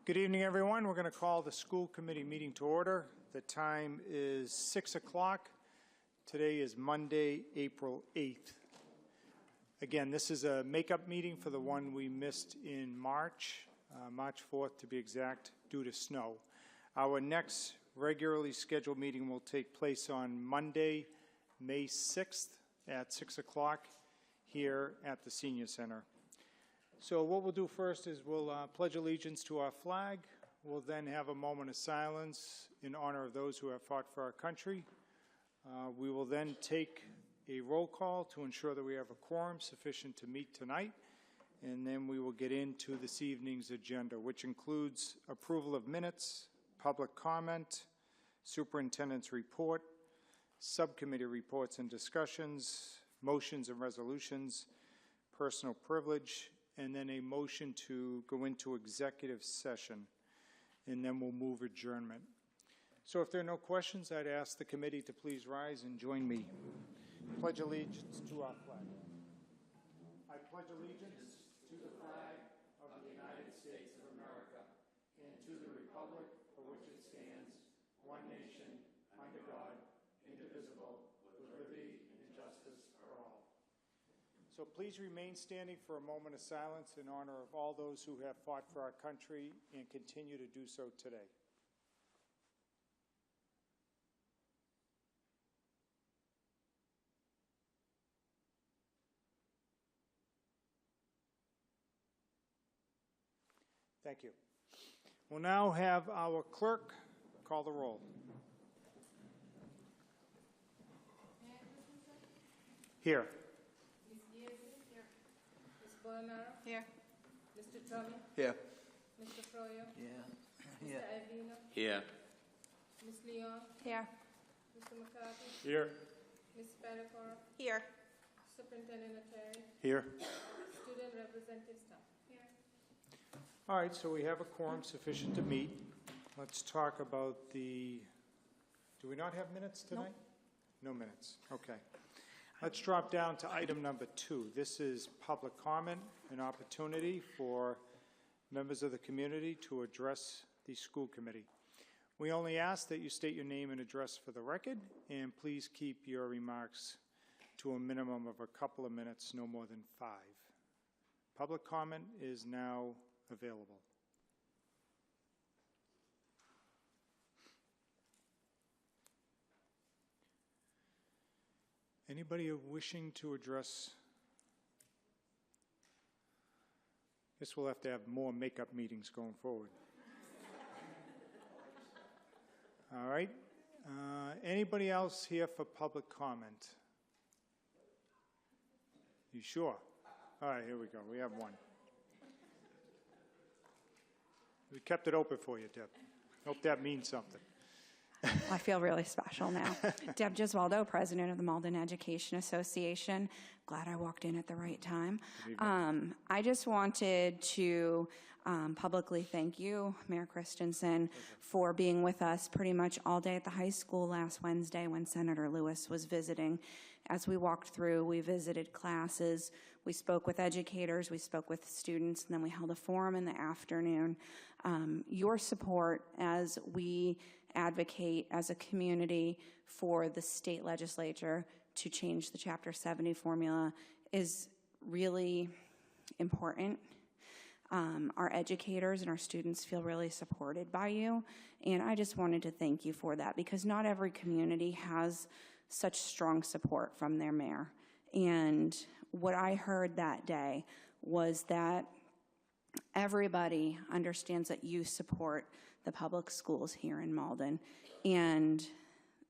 Good evening, everyone. We're going to call the school committee meeting to order. The time is 6 o'clock. Today is Monday, April 8th. Again, this is a makeup meeting for the one we missed in March, March 4th to be exact, due to snow. Our next regularly scheduled meeting will take place on Monday, May 6th at 6 o'clock here at the Senior Center. So what we'll do first is we'll pledge allegiance to our flag. We'll then have a moment of silence in honor of those who have fought for our country. We will then take a roll call to ensure that we have a quorum sufficient to meet tonight. And then we will get into this evening's agenda, which includes approval of minutes, public comment, superintendent's report, subcommittee reports and discussions, motions and resolutions, personal privilege, and then a motion to go into executive session, and then we'll move adjournment. So if there are no questions, I'd ask the committee to please rise and join me. Pledge allegiance to our flag. I pledge allegiance to the flag of the United States of America and to the republic for which it stands, one nation, under God, indivisible, with liberty and justice for all. So please remain standing for a moment of silence in honor of all those who have fought for our country and continue to do so today. Thank you. We'll now have our clerk call the roll. Here. Here. Mr. Drummond? Here. Mr. Froyo? Yeah. Mr. Avino? Here. Ms. Leon? Here. Mr. McCarthy? Here. Ms. Spatafora? Here. Superintendent Natari? Here. Student representative staff? Here. All right, so we have a quorum sufficient to meet. Let's talk about the, do we not have minutes tonight? No minutes, okay. Let's drop down to item number 2. This is public comment, an opportunity for members of the community to address the school committee. We only ask that you state your name and address for the record, and please keep your remarks to a minimum of a couple of minutes, no more than 5. Public comment is now available. Anybody wishing to address? Guess we'll have to have more makeup meetings going forward. All right. Anybody else here for public comment? You sure? All right, here we go. We have one. We kept it open for you, Deb. Hope that means something. I feel really special now. Deb Gesualdo, president of the Malden Education Association. Glad I walked in at the right time. I just wanted to publicly thank you, Mayor Christensen, for being with us pretty much all day at the high school last Wednesday when Senator Lewis was visiting. As we walked through, we visited classes, we spoke with educators, we spoke with students, and then we held a forum in the afternoon. Your support as we advocate as a community for the state legislature to change the Chapter 70 formula is really important. Our educators and our students feel really supported by you, and I just wanted to thank you for that because not every community has such strong support from their mayor. And what I heard that day was that everybody understands that you support the public schools here in Malden and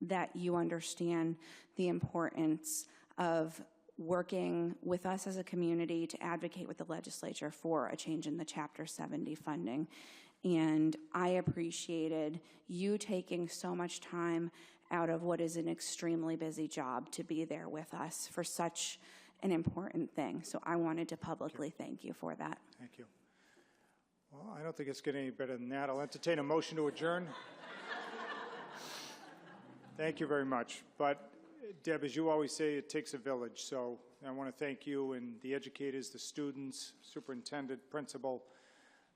that you understand the importance of working with us as a community to advocate with the legislature for a change in the Chapter 70 funding. And I appreciated you taking so much time out of what is an extremely busy job to be there with us for such an important thing. So I wanted to publicly thank you for that. Thank you. Well, I don't think it's getting any better than that. I'll entertain a motion to adjourn. Thank you very much. But, Deb, as you always say, it takes a village. So I want to thank you and the educators, the students, superintendent, principal,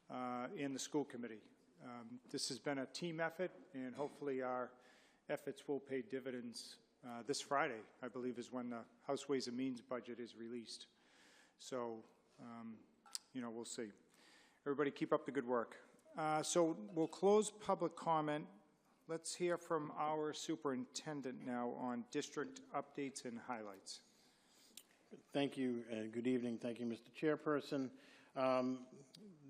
and the school committee This has been a team effort, and hopefully our efforts will pay dividends. This Friday, I believe, is when the House Ways and Means budget is released. So, we'll see. Everybody keep up the good work. So we'll close public comment. Let's hear from our superintendent now on district updates and highlights. Thank you, and good evening. Thank you, Mr. Chairperson.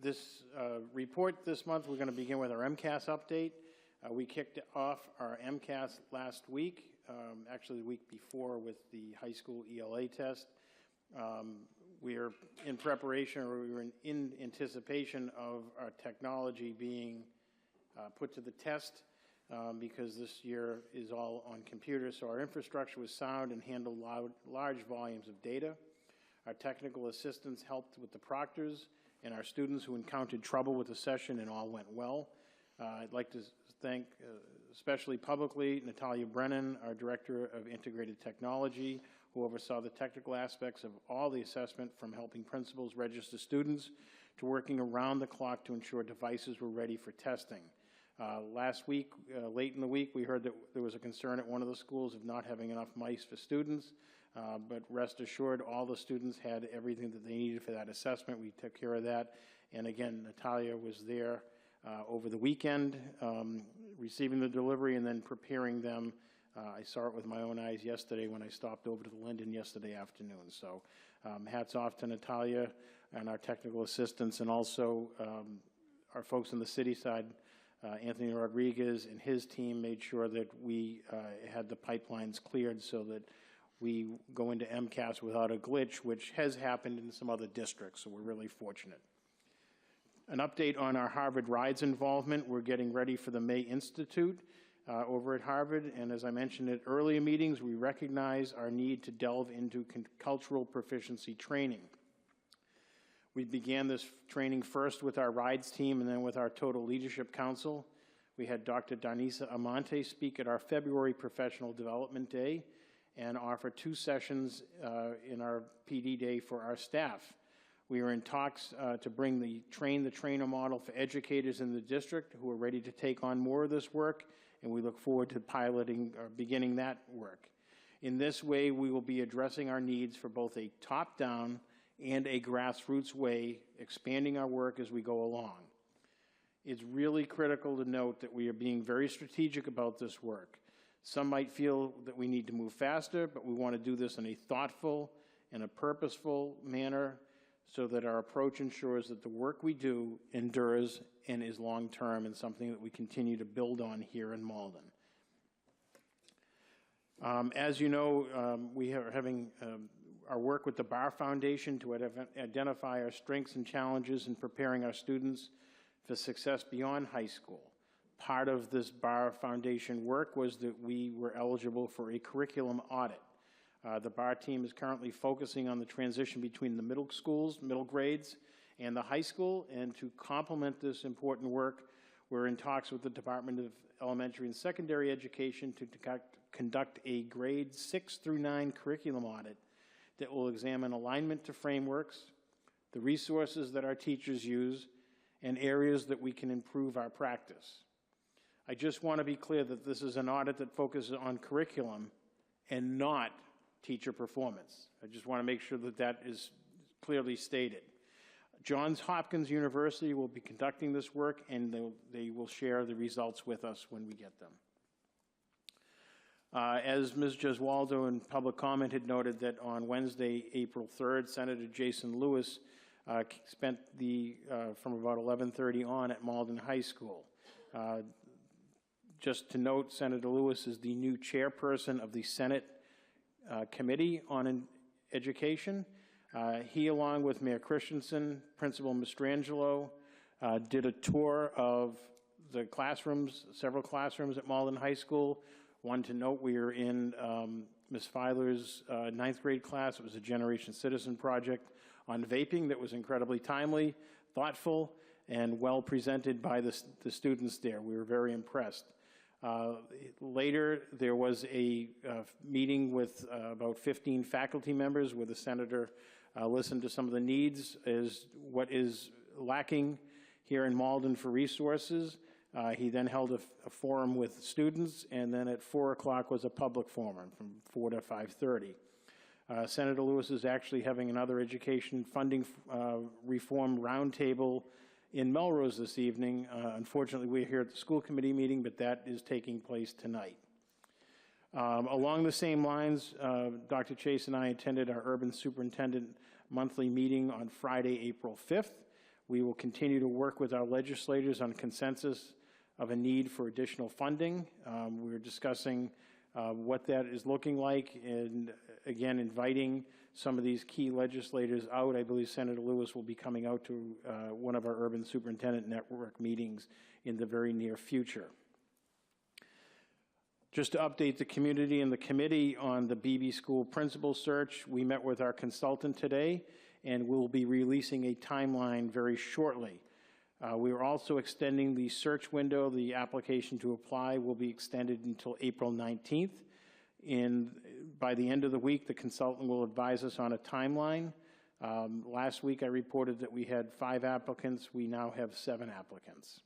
This report this month, we're going to begin with our MCAS update. We kicked off our MCAS last week, actually the week before with the high school ELA test. We're in preparation, or we were in anticipation of our technology being put to the test because this year is all on computers. So our infrastructure was sound and handled large volumes of data. Our technical assistants helped with the proctors and our students who encountered trouble with the session, and all went well. I'd like to thank, especially publicly, Natalia Brennan, our Director of Integrated Technology, who oversaw the technical aspects of all the assessment, from helping principals register students to working around the clock to ensure devices were ready for testing. Last week, late in the week, we heard that there was a concern at one of the schools of not having enough mice for students, but rest assured, all the students had everything that they needed for that assessment. We took care of that, and again, Natalia was there over the weekend, receiving the delivery and then preparing them. I saw it with my own eyes yesterday when I stopped over to the Linden yesterday afternoon. So hats off to Natalia and our technical assistants, and also our folks on the city side. Anthony Rodriguez and his team made sure that we had the pipelines cleared so that we go into MCAS without a glitch, which has happened in some other districts, so we're really fortunate. An update on our Harvard Rides involvement. We're getting ready for the May Institute over at Harvard, and as I mentioned at earlier meetings, we recognize our need to delve into cultural proficiency training. We began this training first with our Rides team and then with our Total Leadership Council. We had Dr. Darnisa Amante speak at our February Professional Development Day and offer 2 sessions in our PD Day for our staff. We are in talks to bring the Train the Trainer model for educators in the district who are ready to take on more of this work, and we look forward to piloting or beginning that work. In this way, we will be addressing our needs for both a top-down and a grassroots way, expanding our work as we go along. It's really critical to note that we are being very strategic about this work. Some might feel that we need to move faster, but we want to do this in a thoughtful and a purposeful manner so that our approach ensures that the work we do endures and is long-term and something that we continue to build on here in Malden. As you know, we are having our work with the Bar Foundation to identify our strengths and challenges in preparing our students for success beyond high school. Part of this Bar Foundation work was that we were eligible for a curriculum audit. The Bar team is currently focusing on the transition between the middle schools, middle grades, and the high school, and to complement this important work, we're in talks with the Department of Elementary and Secondary Education to conduct a grade 6 through 9 curriculum audit that will examine alignment to frameworks, the resources that our teachers use, and areas that we can improve our practice. I just want to be clear that this is an audit that focuses on curriculum and not teacher performance. I just want to make sure that that is clearly stated. Johns Hopkins University will be conducting this work, and they will share the results with us when we get them. As Ms. Gesualdo in public comment had noted that on Wednesday, April 3rd, Senator Jason Lewis spent from about 11:30 on at Malden High School. Just to note, Senator Lewis is the new chairperson of the Senate Committee on Education. He, along with Mayor Christensen, Principal Mastrangelo, did a tour of the classrooms, several classrooms at Malden High School. One to note, we are in Ms. Filer's 9th grade class. It was a Generation Citizen project on vaping that was incredibly timely, thoughtful, and well presented by the students there. We were very impressed. Later, there was a meeting with about 15 faculty members where the senator listened to some of the needs, as what is lacking here in Malden for resources. He then held a forum with students, and then at 4 o'clock was a public forum from 4 to 5:30. Senator Lewis is actually having another education funding reform roundtable in Melrose this evening. Unfortunately, we're here at the school committee meeting, but that is taking place tonight. Along the same lines, Dr. Chase and I attended our urban superintendent monthly meeting on Friday, April 5th. We will continue to work with our legislators on consensus of a need for additional funding. We're discussing what that is looking like, and again, inviting some of these key legislators out. I believe Senator Lewis will be coming out to one of our urban superintendent network meetings in the very near future. Just to update the community and the committee on the Beebe School principal search, we met with our consultant today, and we'll be releasing a timeline very shortly. We are also extending the search window. The application to apply will be extended until April 19th. By the end of the week, the consultant will advise us on a timeline. Last week, I reported that we had 5 applicants. We now have 7 applicants.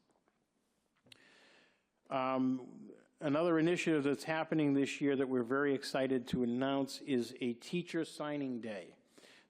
Another initiative that's happening this year that we're very excited to announce is a teacher signing day.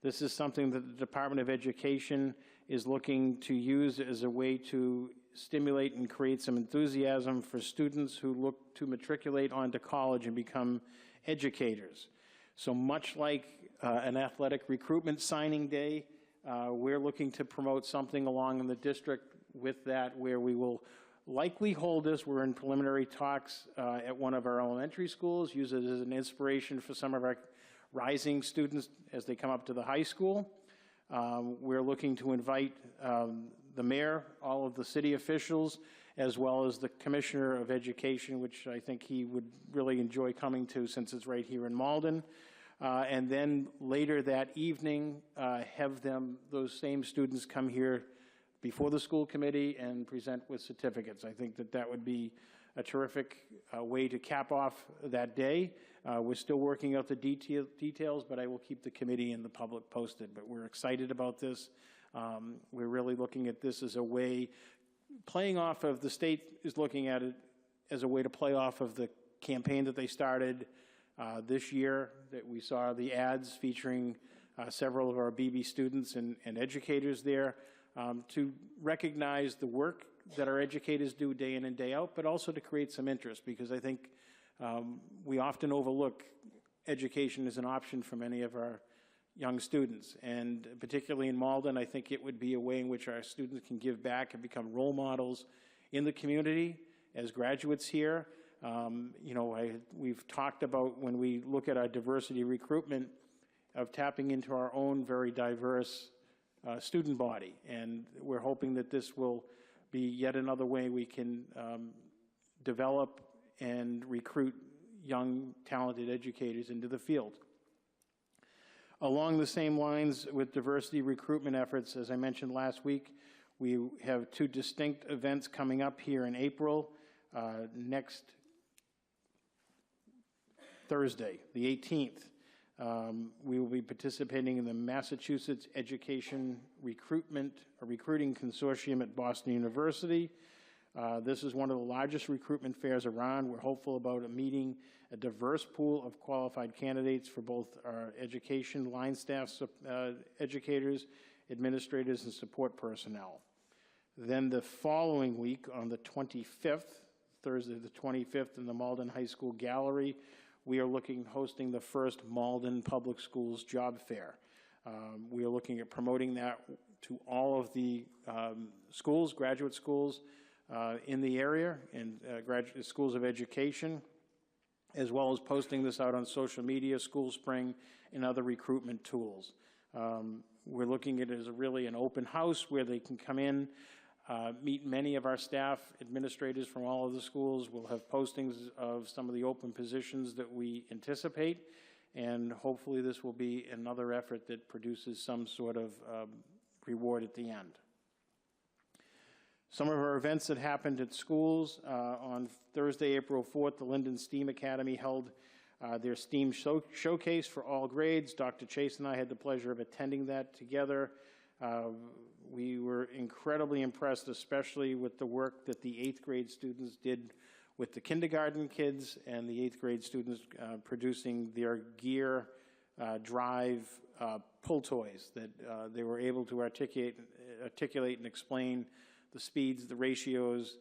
This is something that the Department of Education is looking to use as a way to stimulate and create some enthusiasm for students who look to matriculate onto college and become educators. So much like an athletic recruitment signing day, we're looking to promote something along in the district with that, where we will likely hold this. We're in preliminary talks at one of our elementary schools, use it as an inspiration for some of our rising students as they come up to the high school. We're looking to invite the mayor, all of the city officials, as well as the Commissioner of Education, which I think he would really enjoy coming to since it's right here in Malden. And then later that evening, have those same students come here before the school committee and present with certificates. I think that that would be a terrific way to cap off that day. We're still working out the details, but I will keep the committee and the public posted. But we're excited about this. We're really looking at this as a way, playing off of, the state is looking at it as a way to play off of the campaign that they started this year, that we saw the ads featuring several of our Beebe students and educators there, to recognize the work that our educators do day in and day out, but also to create some interest, because I think we often overlook education as an option for many of our young students. And particularly in Malden, I think it would be a way in which our students can give back and become role models in the community as graduates here. You know, we've talked about, when we look at our diversity recruitment, of tapping into our own very diverse student body. And we're hoping that this will be yet another way we can develop and recruit young, talented educators into the field. Along the same lines with diversity recruitment efforts, as I mentioned last week, we have 2 distinct events coming up here in April. Next Thursday, the 18th, we will be participating in the Massachusetts Education Recruiting Consortium at Boston University. This is one of the largest recruitment fairs around. We're hopeful about meeting a diverse pool of qualified candidates for both our education line staff, educators, administrators, and support personnel. Then the following week, on the 25th, Thursday the 25th, in the Malden High School Gallery, we are hosting the first Malden Public Schools Job Fair. We are looking at promoting that to all of the schools, graduate schools in the area, and graduate schools of education, as well as posting this out on social media, School Spring, and other recruitment tools. We're looking at it as really an open house where they can come in, meet many of our staff, administrators from all of the schools. We'll have postings of some of the open positions that we anticipate, and hopefully this will be another effort that produces some sort of reward at the end. Some of our events that happened at schools, on Thursday, April 4th, the Linden STEAM Academy held their STEAM showcase for all grades. Dr. Chase and I had the pleasure of attending that together. We were incredibly impressed, especially with the work that the 8th grade students did with the kindergarten kids and the 8th grade students producing their gear drive pull toys that they were able to articulate and explain the speeds, the ratios,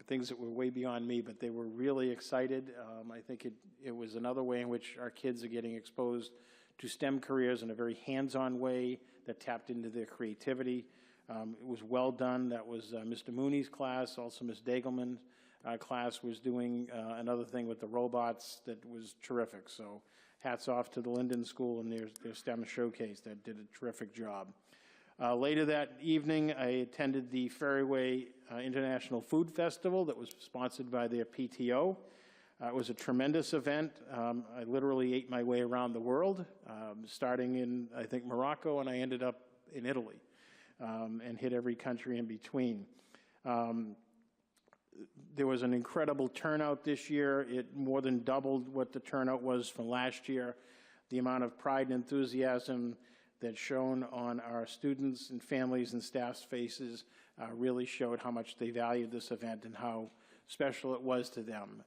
things that were way beyond me, but they were really excited. I think it was another way in which our kids are getting exposed to STEM careers in a very hands-on way that tapped into their creativity. It was well done. That was Mr. Mooney's class. Also, Ms. Dagelman's class was doing another thing with the robots that was terrific. So hats off to the Linden School and their STEM showcase that did a terrific job. Later that evening, I attended the Ferryway International Food Festival that was sponsored by their PTO. It was a tremendous event. I literally ate my way around the world, starting in, I think, Morocco, and I ended up in Italy, and hit every country in between. There was an incredible turnout this year. It more than doubled what the turnout was from last year. The amount of pride and enthusiasm that's shown on our students and families and staff's faces really showed how much they valued this event and how special it was to them.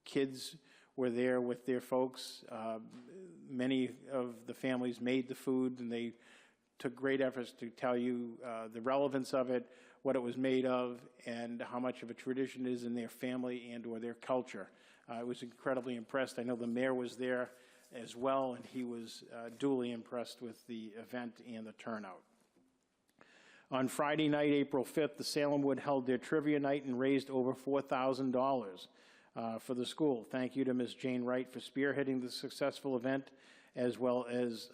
Kids were there with their folks. Many of the families made the food, and they took great efforts to tell you the relevance of it, what it was made of, and how much of a tradition it is in their family and or their culture. I was incredibly impressed. I know the mayor was there as well, and he was duly impressed with the event and the turnout. On Friday night, April 5th, the Salem Wood held their trivia night and raised over $4,000 for the school. Thank you to Ms. Jane Wright for spearheading the successful event, as well as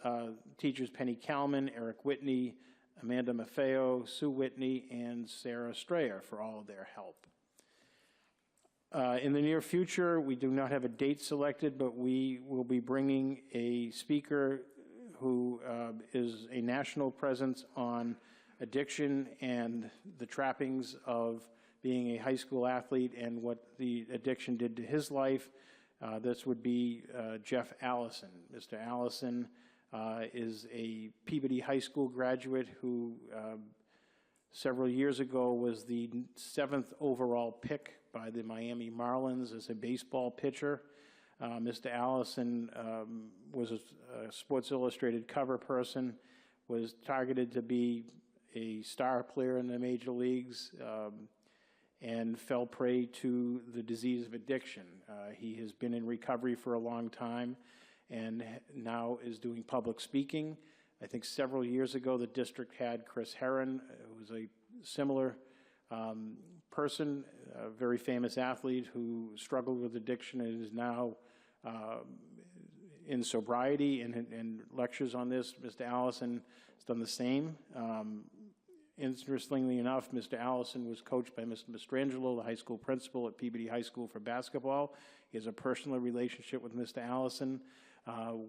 teachers Penny Kalman, Eric Whitney, Amanda Maffeo, Sue Whitney, and Sarah Strayer for all of their help. In the near future, we do not have a date selected, but we will be bringing a speaker who is a national presence on addiction and the trappings of being a high school athlete and what the addiction did to his life. This would be Jeff Allison. Mr. Allison is a Peabody High School graduate who several years ago was the 7th overall pick by the Miami Marlins as a baseball pitcher. Mr. Allison was a Sports Illustrated cover person, was targeted to be a star player in the major leagues, and fell prey to the disease of addiction. He has been in recovery for a long time and now is doing public speaking. I think several years ago the district had Chris Herron, who was a similar person, a very famous athlete who struggled with addiction and is now in sobriety and lectures on this. Mr. Allison has done the same. Interestingly enough, Mr. Allison was coached by Mr. Mastrangelo, the high school principal at Peabody High School for basketball. He has a personal relationship with Mr. Allison.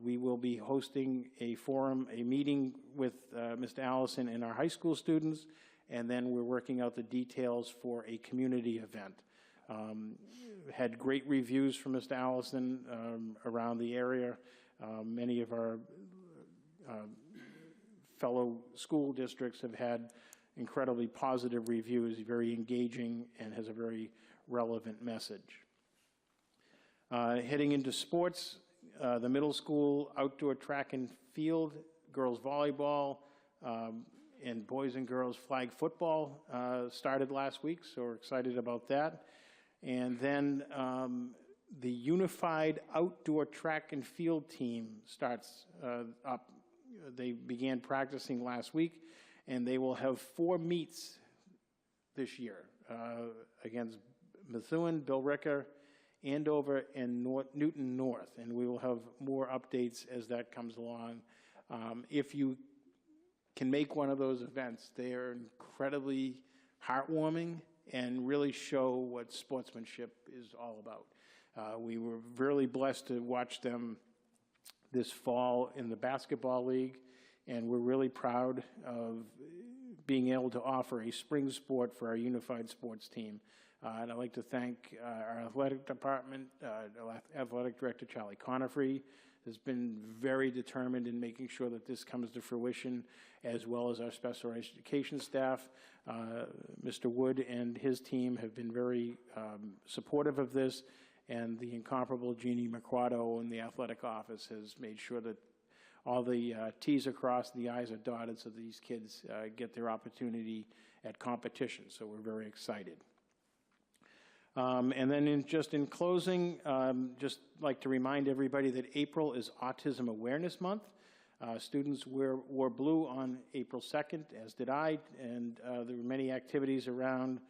We will be hosting a forum, a meeting with Mr. Allison and our high school students, and then we're working out the details for a community event. Had great reviews from Mr. Allison around the area. Many of our fellow school districts have had incredibly positive reviews, very engaging, and has a very relevant message. Heading into sports, the middle school outdoor track and field, girls volleyball, and boys and girls flag football started last week, so we're excited about that. And then the unified outdoor track and field team starts up. They began practicing last week, and they will have 4 meets this year against Methuen, Billerica, Andover, and Newton North, and we will have more updates as that comes along. If you can make one of those events, they are incredibly heartwarming and really show what sportsmanship is all about. We were really blessed to watch them this fall in the basketball league, and we're really proud of being able to offer a spring sport for our unified sports team. And I'd like to thank our athletic department, athletic director Charlie Conifrey has been very determined in making sure that this comes to fruition, as well as our special education staff. Mr. Wood and his team have been very supportive of this, and the incomparable Jeannie Mercado in the athletic office has made sure that all the T's are crossed and the I's are dotted so these kids get their opportunity at competition. So we're very excited. And then in closing, just like to remind everybody that April is Autism Awareness Month. Students wore blue on April 2nd, as did I, and there were many activities around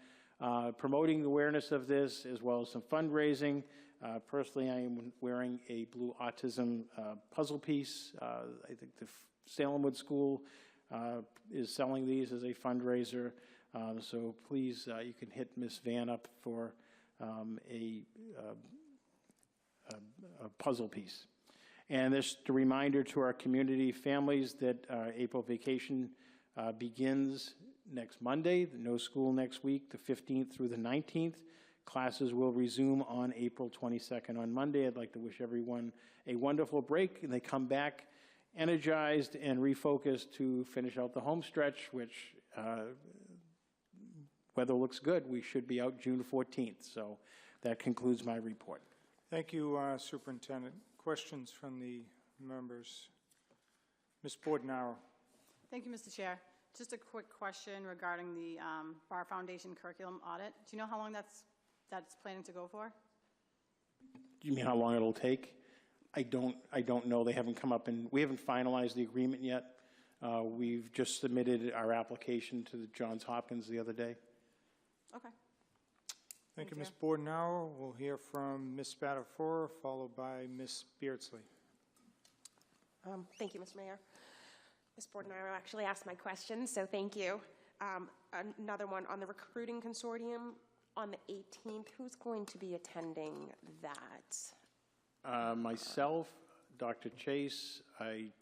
promoting awareness of this, as well as some fundraising. Personally, I am wearing a blue autism puzzle piece. I think the Salemwood School is selling these as a fundraiser. So please, you can hit Miss Van up for a puzzle piece. And just a reminder to our community families that April vacation begins next Monday, no school next week, the 15th through the 19th. Classes will resume on April 22nd on Monday. I'd like to wish everyone a wonderful break, and they come back energized and refocused to finish out the home stretch, which weather looks good. We should be out June 14th. So that concludes my report. Thank you, Superintendent. Questions from the members? Ms. Bordenaro. Thank you, Mr. Chair. Just a quick question regarding the Bar Foundation curriculum audit. Do you know how long that's planning to go for? Do you mean how long it'll take? I don't know. They haven't come up, and we haven't finalized the agreement yet. We've just submitted our application to the Johns Hopkins the other day. Okay. Thank you, Ms. Bordenauer. We'll hear from Ms. Spatafora, followed by Ms. Beardsley. Thank you, Mr. Mayor. Ms. Bordenauer actually asked my question, so thank you. Another one on the recruiting consortium on the 18th. Who's going to be attending that? Myself, Dr. Chase, I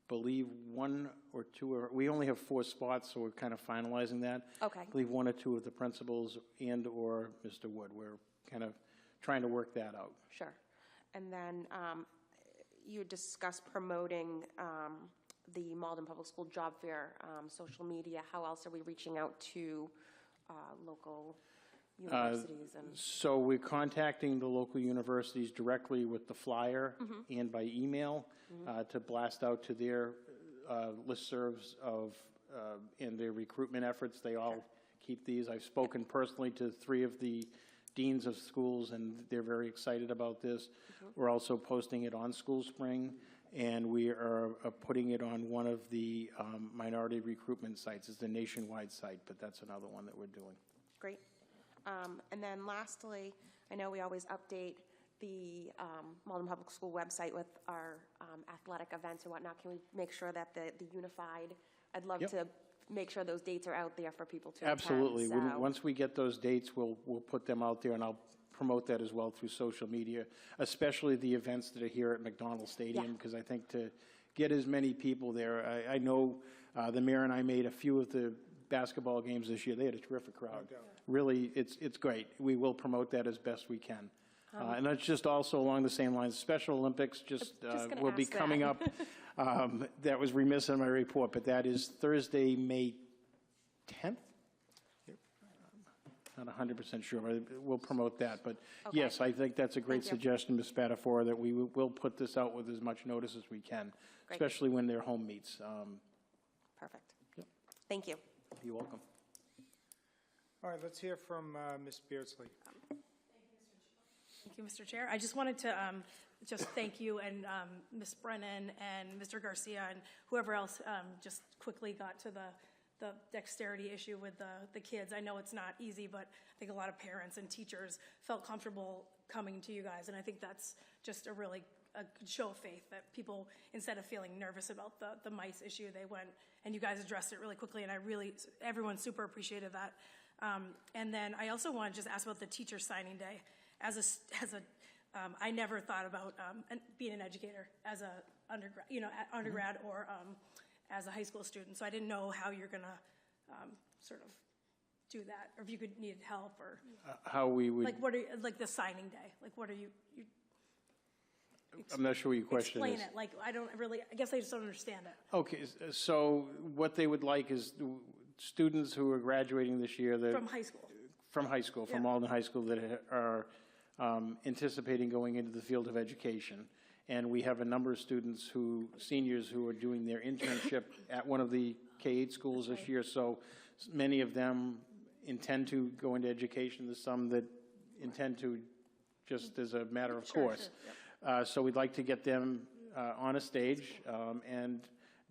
believe one or two, we only have 4 spots, so we're kind of finalizing that. Okay. I believe 1 or 2 of the principals and or Mr. Wood. We're kind of trying to work that out. Sure. And then you discussed promoting the Malden Public School Job Fair, social media. How else are we reaching out to local universities? So we're contacting the local universities directly with the flyer and by email to blast out to their listservs of and their recruitment efforts. They all keep these. I've spoken personally to 3 of the deans of schools, and they're very excited about this. We're also posting it on School Spring, and we are putting it on one of the minority recruitment sites. It's a nationwide site, but that's another one that we're doing. Great. And then lastly, I know we always update the Malden Public School website with our athletic events and whatnot. Can we make sure that the unified, I'd love to make sure those dates are out there for people to Absolutely. attend. So. Once we get those dates, we'll put them out there, and I'll promote that as well through social media, especially the events that are here at McDonald Stadium, because I think to get as many people there, I know the mayor and I made a few of the basketball games this year. They had a terrific crowd. Really, it's great. We will promote that as best we can. And that's just also along the same lines. Special Olympics will be coming up. That was remiss in my report, but that is Thursday, May 10th? Not 100% sure. We'll promote that. But yes, I think that's a great suggestion, Ms. Spatafora, that we will put this out with as much notice as we can, especially when they're home meets. Perfect. Thank you. You're welcome. All right, let's hear from Ms. Beardsley. Thank you, Mr. Chair. I just wanted to just thank you and Ms. Brennan and Mr. Garcia and whoever else just quickly got to the dexterity issue with the kids. I know it's not easy, but I think a lot of parents and teachers felt comfortable coming to you guys, and I think that's just a really a show of faith that people, instead of feeling nervous about the mice issue, they went and you guys addressed it really quickly, and everyone super appreciated that. And then I also want to just ask about the teacher signing day. I never thought about being an educator as a undergrad, or as a high school student. So I didn't know how you're gonna sort of do that, or if you could need help, or How we would, like what are, like the signing day, like what are you I'm not sure what your question is. explain it, like I don't really, I guess I just don't understand it. Okay, so what they would like is students who are graduating this year that. From high school. From high school, from Yeah. Malden High School, that are anticipating going into the field of education. And we have a number of students seniors who are doing their internship at one of the K-8 schools this year. So many of them intend to go into education. There's some that intend to just as a matter of course. So we'd like to get them on a stage and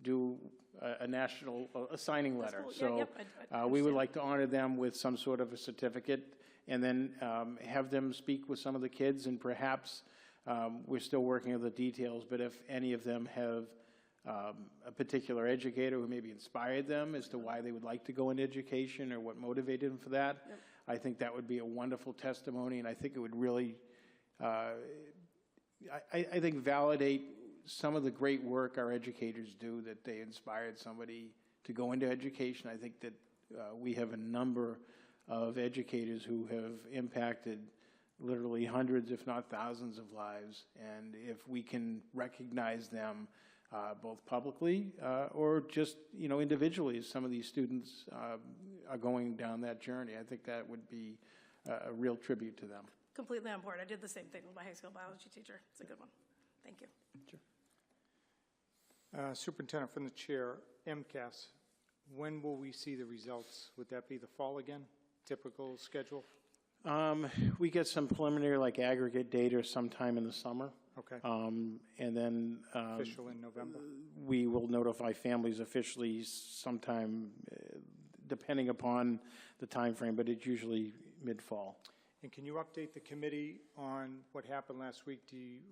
do a national signing letter. cool. Yeah, So yep, I we would like to honor them with some sort of a certificate, and then have them speak with some of the kids, and perhaps, we're still working on the details, but if any of them have a particular educator who maybe inspired them as to why they would like to go into education or what motivated them for that, I think that would be a wonderful testimony, and I think it would really, I think, validate some of the great work our educators do, that they inspired somebody to go into education. I think that we have a number of educators who have impacted literally hundreds, if not thousands, of lives. And if we can recognize them both publicly or just, individually, as some of these students are going down that journey, I think that would be a real tribute to them. Completely on board. I did the same thing with my high school biology teacher. It's a good one. Thank you. Sure. Superintendent, from the chair, MCAS, when will we see the results? Would that be the fall again? Typical schedule? We get some preliminary, aggregate data sometime in the summer. Okay. And then Official in November? we will notify families officially sometime, depending upon the time frame, but it's usually mid-fall. And can you update the committee on what happened last week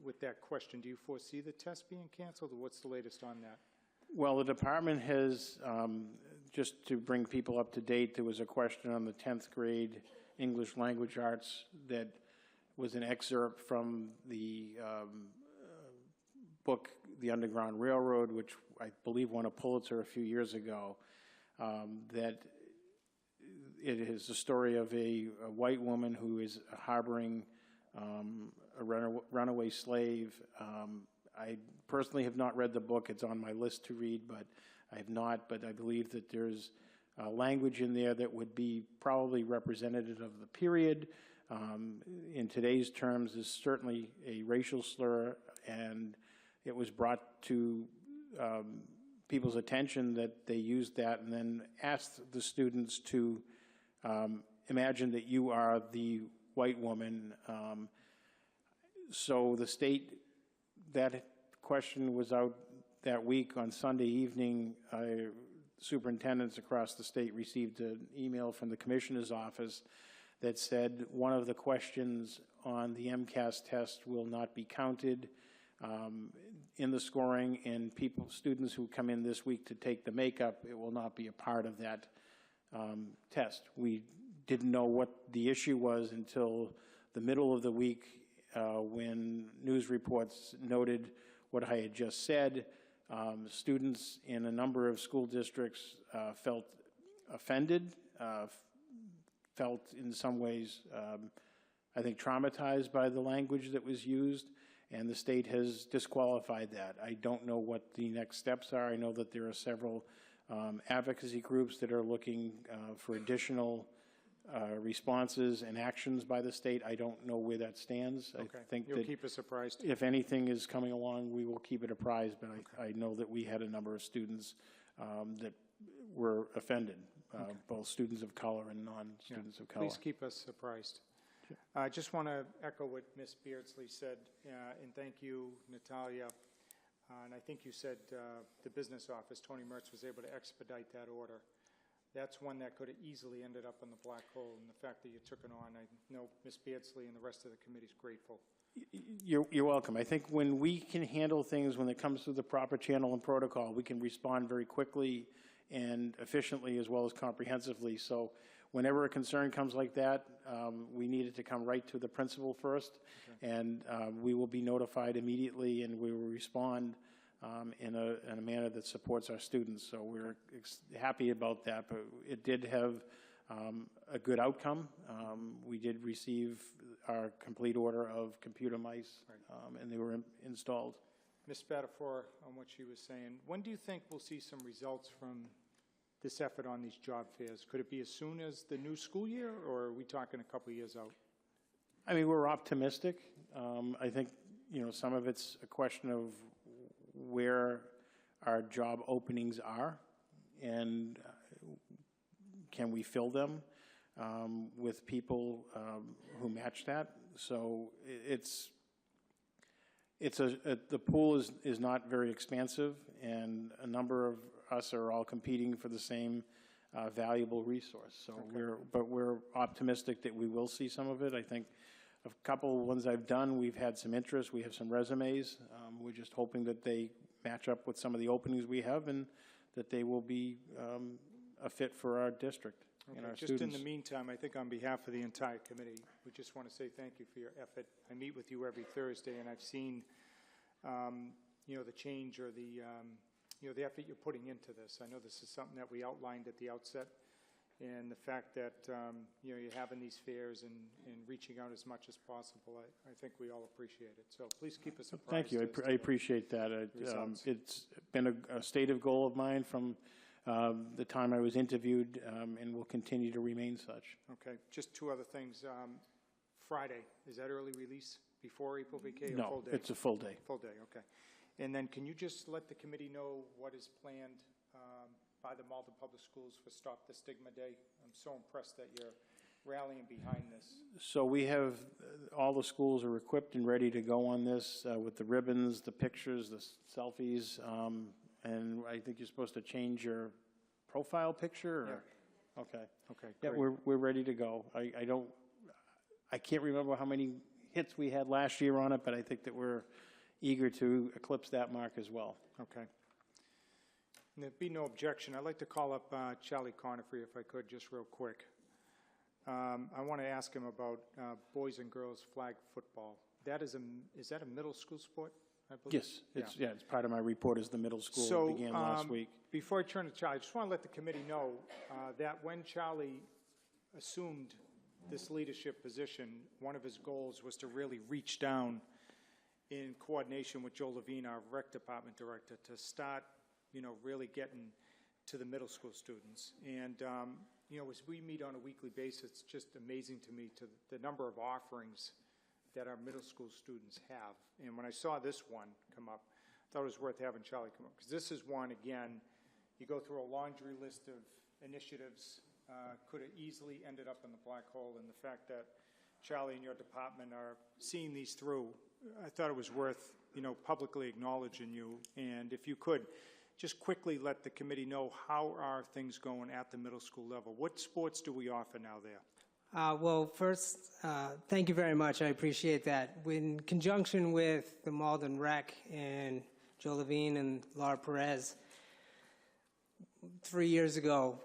with that question? Do you foresee the test being canceled, or what's the latest on that? Well, the department has, just to bring people up to date, there was a question on the 10th grade English language arts that was an excerpt from the book, The Underground Railroad, which I believe won a Pulitzer a few years ago, that it is the story of a white woman who is harboring a runaway slave. I personally have not read the book. It's on my list to read, but I have not. But I believe that there's language in there that would be probably representative of the period. In today's terms, is certainly a racial slur, and it was brought to people's attention that they used that, and then asked the students to imagine that you are the white woman. So the state, that question was out that week. On Sunday evening, superintendents across the state received an email from the commissioner's office that said one of the questions on the MCAS test will not be counted in the scoring, and students who come in this week to take the makeup, it will not be a part of that test. We didn't know what the issue was until the middle of the week when news reports noted what I had just said. Students in a number of school districts felt offended, felt in some ways, I think, traumatized by the language that was used, and the state has disqualified that. I don't know what the next steps are. I know that there are several advocacy groups that are looking for additional responses and actions by the state. I don't know where that stands. Okay. I think You'll that keep us apprised. if anything is coming along, we will keep it apprised, but I know that we had a number of students that were offended, both students of color and non-students of color. Please keep us apprised. I just want to echo what Ms. Beardsley said, and thank you, Natalia. And I think you said the business office, Tony Mertz, was able to expedite that order. That's one that could have easily ended up in the black hole, and the fact that you took it on, I know Ms. Beardsley and the rest of the committee is grateful. You're welcome. I think when we can handle things, when it comes through the proper channel and protocol, we can respond very quickly and efficiently as well as comprehensively. So whenever a concern comes like that, we need it to come right to the principal first, and we will be notified immediately, and we will respond in a manner that supports our students. So we're happy about that, but it did have a good outcome. We did receive our complete order of computer mice, and they were installed. Ms. Spatafor, on what she was saying, when do you think we'll see some results from this effort on these job fairs? Could it be as soon as the new school year, or are we talking a couple of years out? I mean, we're optimistic. I think, some of it's a question of where our job openings are, and can we fill them with people who match that? So the pool is not very expansive, and a number of us are all competing for the same valuable resource. So we're optimistic that we will see some of it. I think a couple of ones I've done, we've had some interest. We have some resumes. We're just hoping that they match up with some of the openings we have, and that they will be a fit for our district and our Just students. in the meantime, I think on behalf of the entire committee, we just want to say thank you for your effort. I meet with you every Thursday, and I've seen, the change or the effort you're putting into this. I know this is something that we outlined at the outset, and the fact that, you're having these fairs and reaching out as much as possible, I think we all appreciate it. So please keep us apprised. Thank you. as to I the appreciate that. results. It's been a stated goal of mine from the time I was interviewed, and will continue to remain such. Okay, just two other things. Friday, is that early release before April vacation or full No, day? it's a full day. Full day, okay. And then can you just let the committee know what is planned by the Malden Public Schools for Stop the Stigma Day? I'm so impressed that you're rallying behind this. So we have, all the schools are equipped and ready to go on this with the ribbons, the pictures, the selfies, and I think you're supposed to change your profile picture? Or? Yeah. Okay. Okay, Yeah, great. we're ready to go. I can't remember how many hits we had last year on it, but I think that we're eager to eclipse that mark as well. Okay. And there'd be no objection. I'd like to call up Charlie Conifrey, if I could, just real quick. I want to ask him about boys and girls flag football. Is that a middle school sport, I believe? Yes, it's part of my report as the middle school began last week. Before I turn to Charlie, I just want to let the committee know that when Charlie assumed this leadership position, one of his goals was to really reach down in coordination with Joe Levine, our rec department director, to start, really getting to the middle school students. And, as we meet on a weekly basis, it's just amazing to me the number of offerings that our middle school students have. And when I saw this one come up, I thought it was worth having Charlie come up, because this is one, again, you go through a laundry list of initiatives, could have easily ended up in the black hole, and the fact that Charlie and your department are seeing these through, I thought it was worth, publicly acknowledging you. And if you could, just quickly let the committee know, how are things going at the middle school level? What sports do we offer now there? Well, first, thank you very much. I appreciate that. In conjunction with the Malden Rec and Joe Levine and Laura Perez, 3 years ago,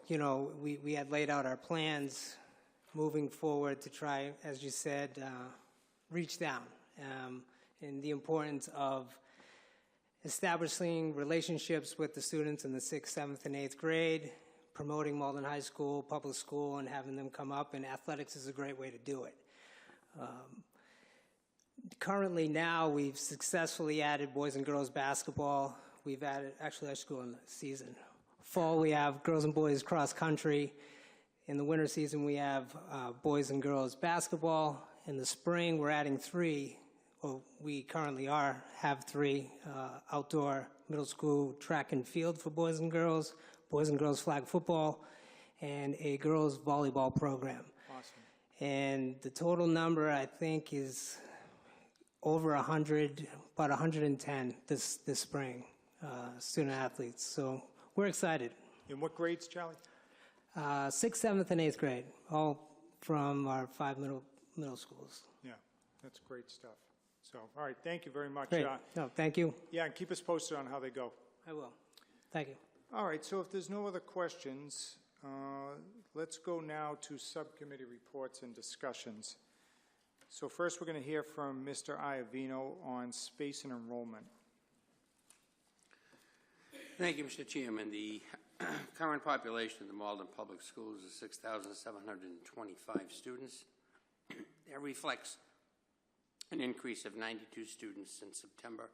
we had laid out our plans moving forward to try, as you said, reach down, and the importance of establishing relationships with the students in the 6th, 7th, and 8th grade, promoting Malden High School, public school, and having them come up, and athletics is a great way to do it. Currently now, we've successfully added boys and girls basketball. We've added, actually our school in the season. Fall, we have girls and boys cross country. In the winter season, we have boys and girls basketball. In the spring, we're adding 3. Well, we currently have 3 outdoor middle school track and field for boys and girls flag football, and a girls volleyball program. Awesome. And the total number, I think, is over 100, about 110 this spring, student athletes. So we're excited. In what grades, Charlie? 6th, 7th, and 8th grade, all from our 5 middle schools. Yeah, that's great stuff. So, all right, thank you very much. Great. No, thank you. Yeah, and keep us posted on how they go. I will. Thank you. All right, so if there's no other questions, let's go now to subcommittee reports and discussions. So first, we're going to hear from Mr. Iavino on space and enrollment. Thank you, Mr. Chairman. The current population of the Malden Public Schools is 6,725 students. That reflects an increase of 92 students since September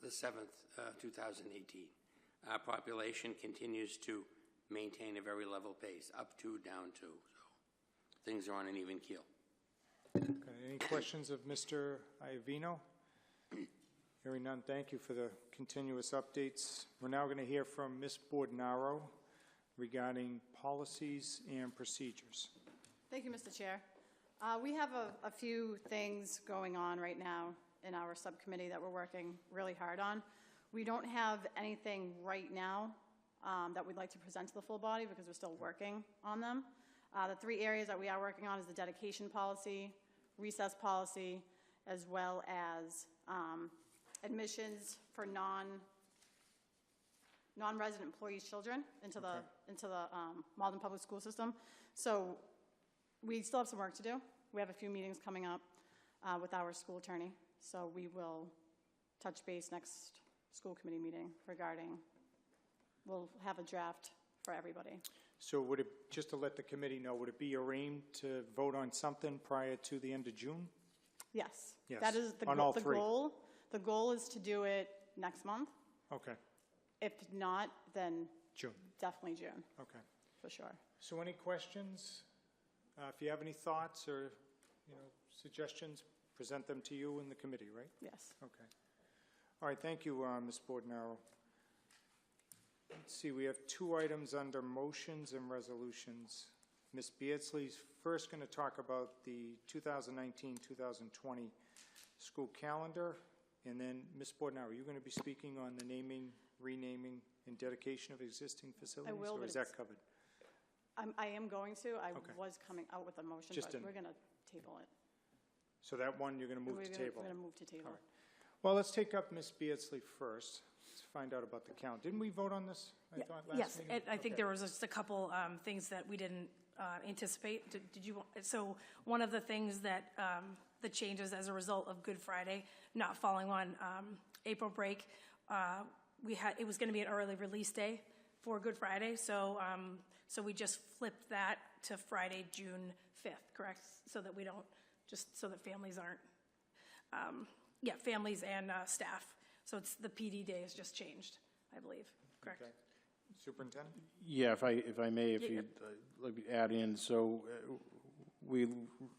the 7th, 2018. Our population continues to maintain a very level pace, up 2, down 2. So things are on an even keel. Okay, any questions of Mr. Iavino? Hearing none, thank you for the continuous updates. We're now going to hear from Ms. Bordenaro regarding policies and procedures. Thank you, Mr. Chair. We have a few things going on right now in our subcommittee that we're working really hard on. We don't have anything right now that we'd like to present to the full body because we're still working on them. The 3 areas that we are working on is the dedication policy, recess policy, as well as admissions for non-resident employees' children into the Malden Public School System. So we still have some work to do. We have a few meetings coming up with our school attorney. So we will touch base next school committee meeting regarding, we'll have a draft for everybody. So would it, just to let the committee know, would it be your aim to vote on something prior to the end of June? Yes. Yes, That is the on all the 3. goal. The goal is to do it next month. Okay, If not, then June, definitely June, okay. for sure. So any questions? If you have any thoughts or, suggestions, present them to you in the committee, right? Yes. Okay. All right, thank you, Ms. Bordenaro. Let's see, we have 2 items under motions and resolutions. Ms. Beardsley's first going to talk about the 2019-2020 school calendar, and then Ms. Bordenaro, are you going to be speaking on the naming, renaming, and dedication of existing facilities? will, Or but is that it's- covered? I am going to. I Okay. was coming out with a motion, Just but in- we're going to table it. So that one you're going to move We're to gonna- table? We're going to move to table. All right. Well, let's take up Ms. Beardsley first. Let's find out about the count. Didn't we vote on this, I thought, last Yes, meeting? and I think Okay. there was just a couple things that we didn't anticipate. Did you, so one of the things that, the changes as a result of Good Friday not falling on April break, it was going to be an early release day for Good Friday, so we just flipped that to Friday, June 5th, correct? So that we don't, just so that families aren't, families and staff. So it's, the PD day has just changed, I believe, correct? Okay. Superintendent? Yeah, if I may, if Yeah, you'd like me to add in, so we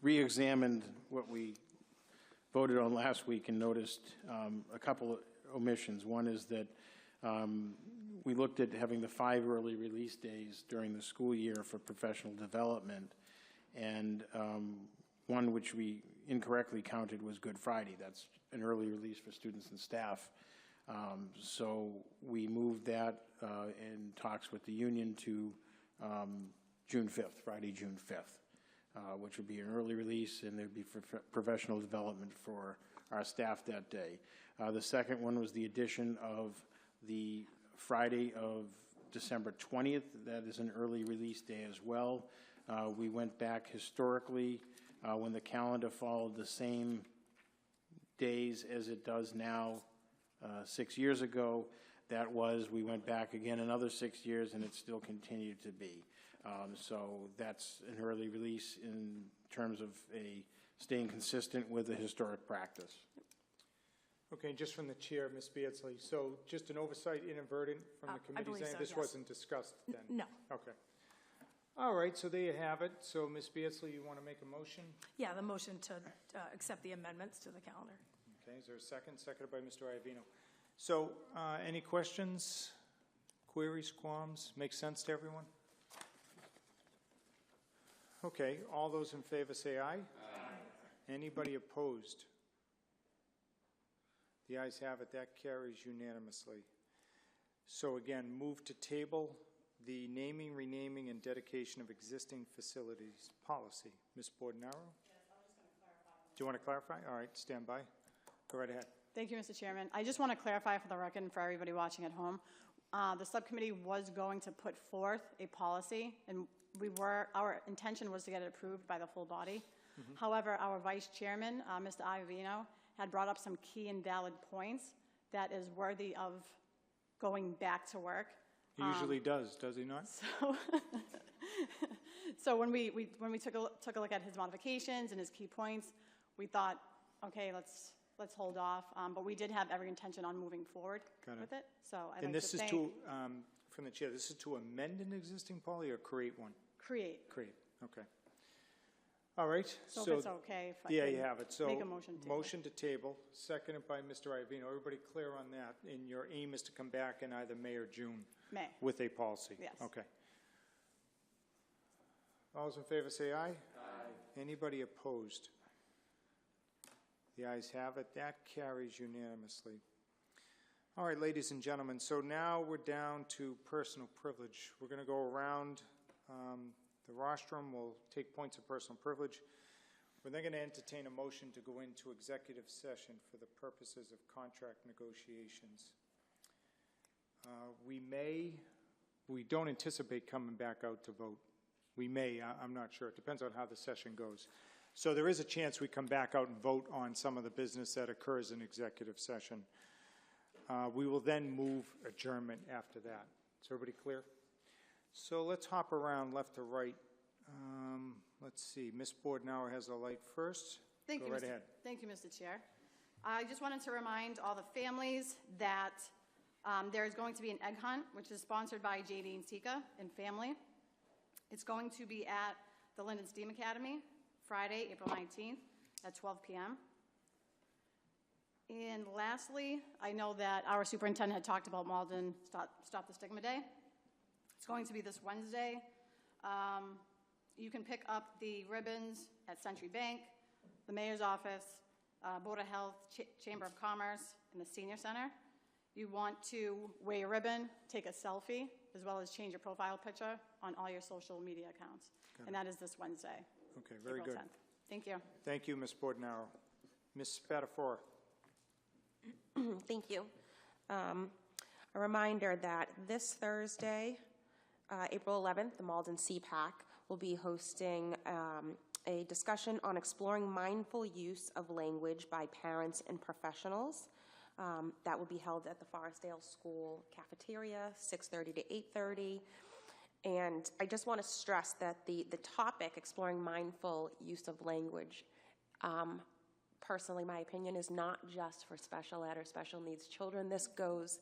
re-examined what we voted on last week and noticed a couple of omissions. One is that we looked at having the 5 early release days during the school year for professional development, and one which we incorrectly counted was Good Friday. That's an early release for students and staff. So we moved that in talks with the union to June 5th, Friday, June 5th, which would be an early release, and there'd be for professional development for our staff that day. The second one was the addition of the Friday of December 20th. That is an early release day as well. We went back historically when the calendar followed the same days as it does now. 6 years ago, we went back again another 6 years, and it still continued to be. So that's an early release in terms of staying consistent with the historic practice. Okay, just from the chair, Ms. Beardsley, so just an oversight inadvertent from the I committee believe saying so, this yes. wasn't discussed then? No. Okay. All right, so there you have it. So, Ms. Beardsley, you want to make a motion? Yeah, the motion to accept the amendments to the calendar. Okay, is there a second? Seconded by Mr. Iavino. So, any questions, queries, qualms? Make sense to everyone? Okay, all those in favor say aye. Aye. Anybody opposed? The ayes have it. That carries unanimously. So again, move to table the naming, renaming, and dedication of existing facilities policy. Ms. Bordenaro? Yes, I was just going to clarify. Do you want to clarify? All right, stand by. Go right ahead. Thank you, Mr. Chairman. I just want to clarify for the record and for everybody watching at home. The subcommittee was going to put forth a policy, and our intention was to get it approved by the full body. However, our vice chairman, Mr. Iavino, had brought up some key and valid points that is worthy of going back to work. He usually does he not? So, so when we took a look at his modifications and his key points, we thought, okay, let's hold off. But we did have every intention on moving forward with it. So I'd like And to this is thank, to, from the chair, this is to amend an existing policy or create one? create. Create, okay. All right. So if it's okay, if I Yeah, can you have it. So make a motion to table. motion to table, seconded by Mr. Iavino. Everybody clear on that? And your aim is to come back in either May or June May. with a policy? Yes. Okay. All those in favor say aye. Aye. Anybody opposed? The ayes have it. That carries unanimously. All right, ladies and gentlemen, so now we're down to personal privilege. We're going to go around the rostrum. We'll take points of personal privilege. We're then going to entertain a motion to go into executive session for the purposes of contract negotiations. We don't anticipate coming back out to vote. We may, I'm not sure. It depends on how the session goes. So there is a chance we come back out and vote on some of the business that occurs in executive session. We will then move adjournment after that. Is everybody clear? So let's hop around left to right. Let's see. Ms. Bordenauer has the light first. Thank Go you, right Mr. ahead. Thank you, Mr. Chair. I just wanted to remind all the families that there is going to be an egg hunt, which is sponsored by JD and Sika and Family. It's going to be at the Linden STEAM Academy, Friday, April 19th at 12 p.m. And lastly, I know that our superintendent had talked about Malden Stop the Stigma Day. It's going to be this Wednesday. You can pick up the ribbons at Century Bank, the Mayor's Office, Board of Health, Chamber of Commerce, and the Senior Center. You want to wear your ribbon, take a selfie, as well as change your profile picture on all your social media accounts. And that is this Wednesday, Okay, very April good. 10th. Thank you. Thank you, Ms. Bordenauer. Ms. Spatafora. Thank you. A reminder that this Thursday, April 11th, the Malden CPAC will be hosting a discussion on exploring mindful use of language by parents and professionals. That will be held at the Forestdale School cafeteria, 6:30 to 8:30. And I just want to stress that the topic, exploring mindful use of language, personally, my opinion, is not just for special ed or special needs children. This goes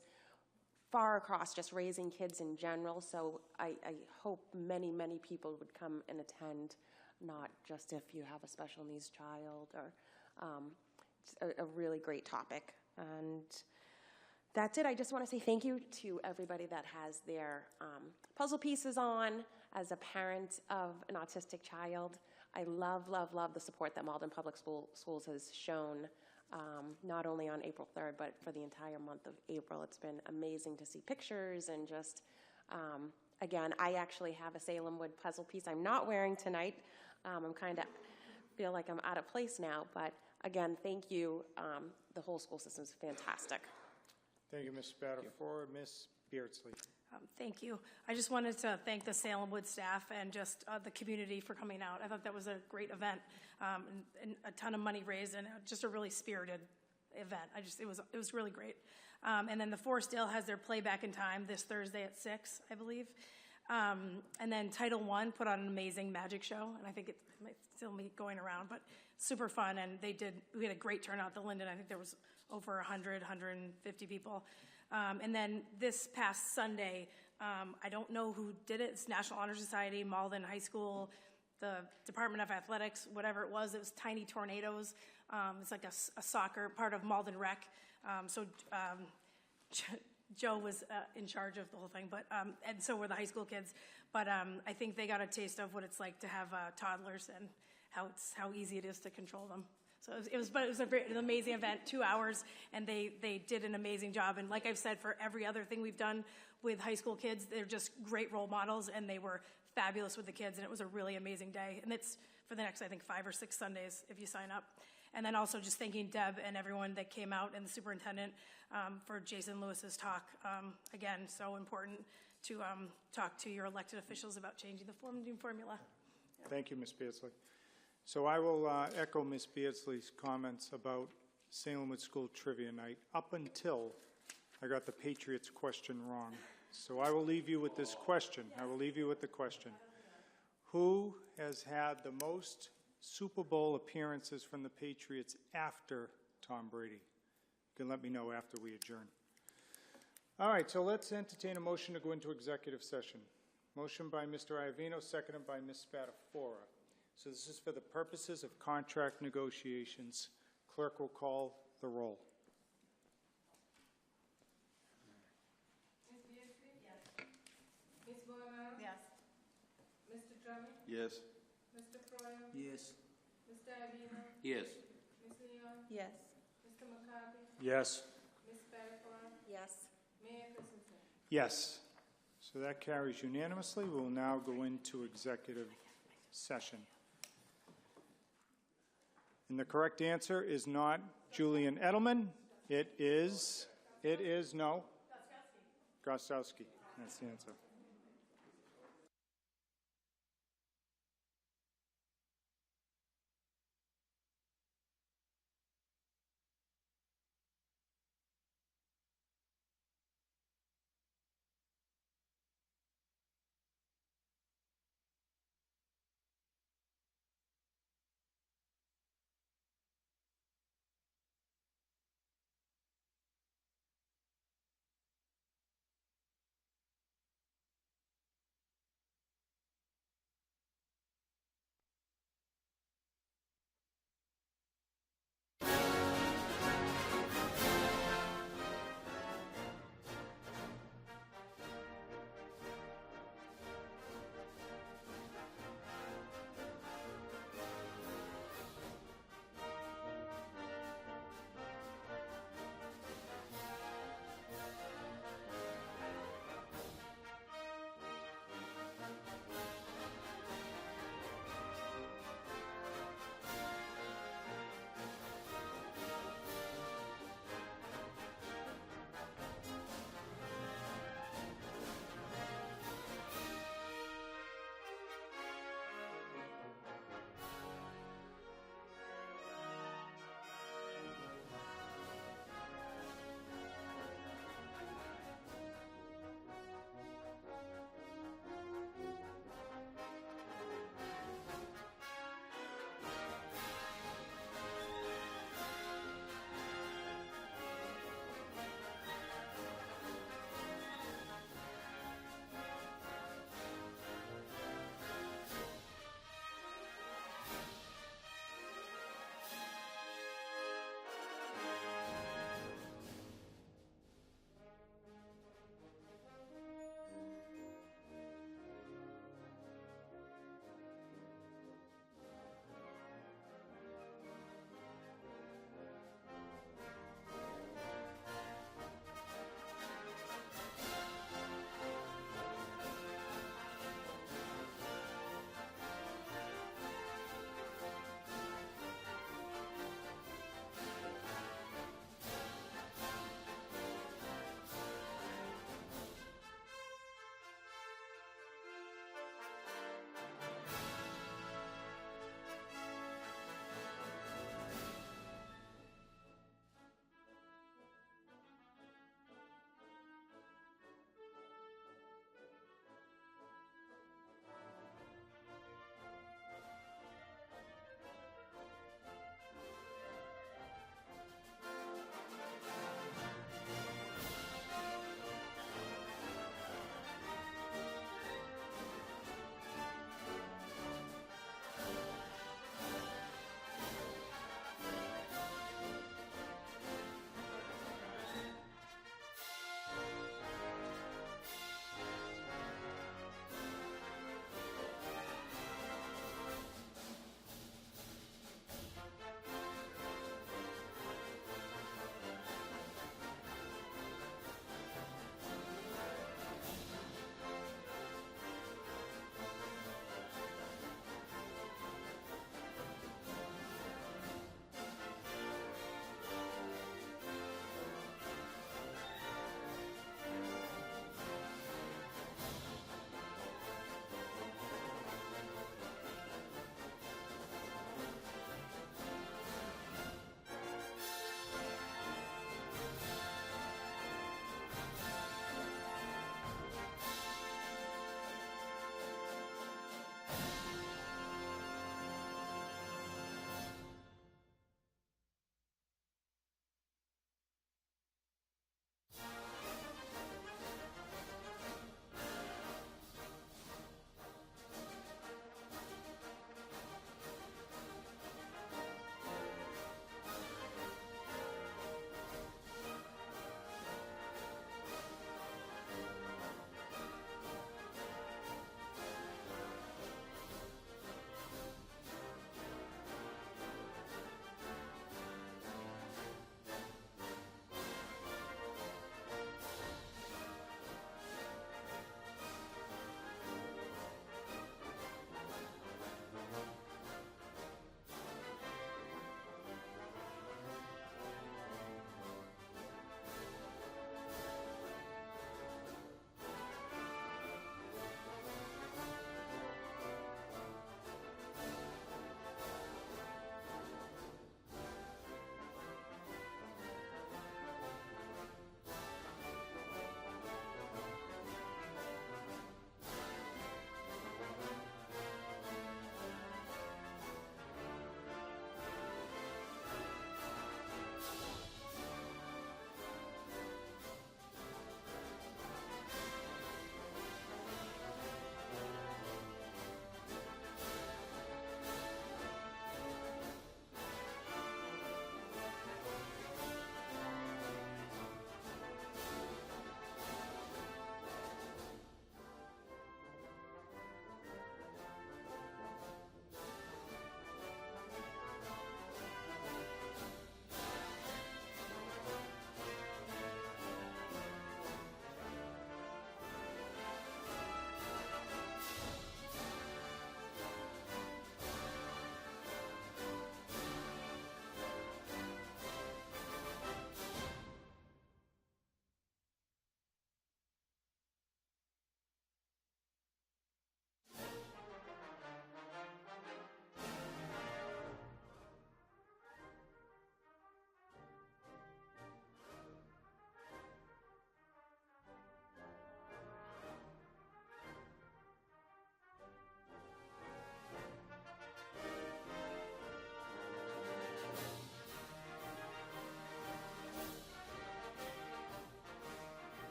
far across just raising kids in general, so I hope many, many people would come and attend, not just if you have a special needs child, or it's a really great topic. And that's it. I just want to say thank you to everybody that has their puzzle pieces on. As a parent of an autistic child, I love, love, love the support that Malden Public Schools has shown, not only on April 3rd, but for the entire month of April. It's been amazing to see pictures and just, again, I actually have a Salem wood puzzle piece I'm not wearing tonight. I'm kind of feel like I'm out of place now, but again, thank you. The whole school system is fantastic. Thank you, Ms. Spatafora. Ms. Beardsley. Thank you. I just wanted to thank the Salem Wood staff and just the community for coming out. I thought that was a great event, and a ton of money raised, and just a really spirited event. It was really great. And then the Forestdale has their playback in time this Thursday at 6, I believe. And then Title I put on an amazing magic show, and I think it might still be going around, but super fun. And we had a great turnout at the Linden. I think there was over 150 people. And then this past Sunday, I don't know who did it. It's National Honor Society, Malden High School, the Department of Athletics, whatever it was Tiny Tornadoes. It's like a soccer, part of Malden Rec. Joe was in charge of the whole thing, but and so were the high school kids. But I think they got a taste of what it's like to have toddlers and how easy it is to control them. So it was an amazing event, 2 hours, and they did an amazing job. And like I've said, for every other thing we've done with high school kids, they're just great role models, and they were fabulous with the kids, and it was a really amazing day. And it's for the next, I think, 5 or 6 Sundays if you sign up. And then also just thanking Deb and everyone that came out, and the superintendent for Jason Lewis's talk. Again, so important to talk to your elected officials about changing the funding formula. Thank you, Ms. Beardsley. So I will echo Ms. Beardsley's comments about Salem Wood School Trivia Night. Up until I got the Patriots question wrong. So I will leave you with this question. I will leave you with the question. Who has had the most Super Bowl appearances from the Patriots after Tom Brady? You can let me know after we adjourn. All right, so let's entertain a motion to go into executive session. Motion by Mr. Iavino, seconded by Ms. Spatafora. So this is for the purposes of contract negotiations. Clerk will call the roll. Ms. Beasley? Yes. Ms. Bowenaro? Yes. Mr. Drummond? Yes. Mr. Froyo? Yes. Mr. Iavino? Yes. Ms. Leon? Yes. Mr. McCarthy? Yes. Ms. Spatafora? Yes. Mayor Christensen? Yes. So that carries unanimously. We will now go into executive session. And the correct answer is not Julian Edelman. It is no. Gostowski. That's the answer.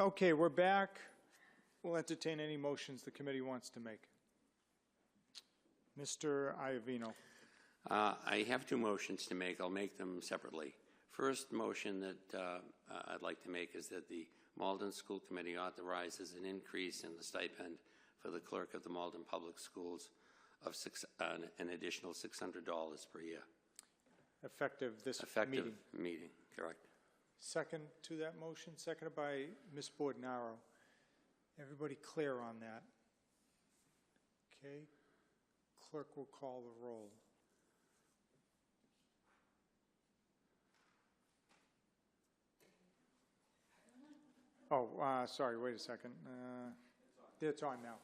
Okay, we're back. We'll entertain any motions the committee wants to make. Mr. Iavino. I have two motions to make. I'll make them separately. First motion that I'd like to make is that the Malden School Committee authorizes an increase in the stipend for the clerk of the Malden Public Schools of an additional $600 per year. Effective this Effective meeting. meeting, correct. Second to that motion, seconded by Ms. Bordenaro. Everybody clear on that? Okay. Clerk will call the roll. Oh, sorry, wait a second. It's on now.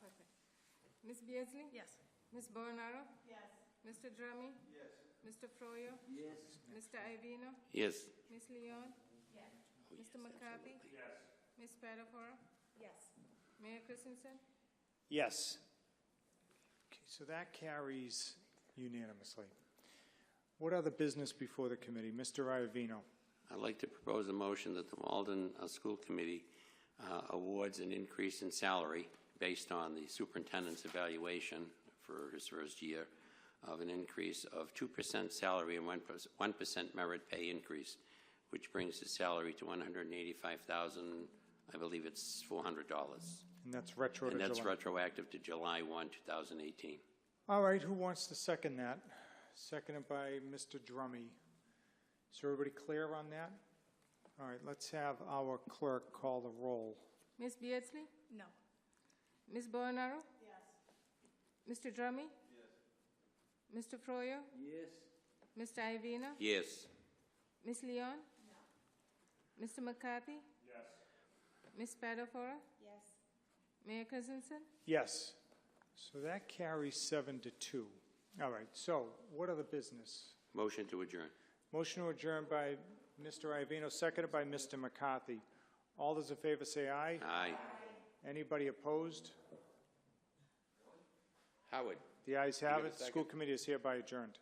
Ms. Beardsley? Yes. Ms. Bernaro? Yes. Mr. Drummy? Yes. Mr. Froyo? Yes. Mr. Iavino? Yes. Ms. Leon? Yes. Mr. McCarthy? Yes. Ms. Spatafora? Yes. Mayor Christensen? Yes. Okay, so that carries unanimously. What other business before the committee? Mr. Iavino. I'd like to propose a motion that the Malden School Committee awards an increase in salary based on the superintendent's evaluation for his first year of an increase of 2% salary and 1% merit pay increase, which brings his salary to $185,000, I believe it's $400. And that's retro to And that's July. retroactive to July 1, 2018. All right, who wants to second that? Seconded by Mr. Drummy. Is everybody clear on that? All right, let's have our clerk call the roll. Ms. Beardsley? No. Ms. Bernaro? Yes. Mr. Drummy? Yes. Mr. Froyo? Yes. Mr. Iavino? Yes. Ms. Leon? No. Mr. McCarthy? Yes. Ms. Spatafora? Yes. Mayor Christensen? Yes. So that carries 7-2. All right, so what other business? Motion to adjourn. Motion to adjourn by Mr. Iavino, seconded by Mr. McCarthy. All those in favor say aye. Aye. Anybody opposed? Howard. The ayes have give a it. second? School committee is hereby adjourned.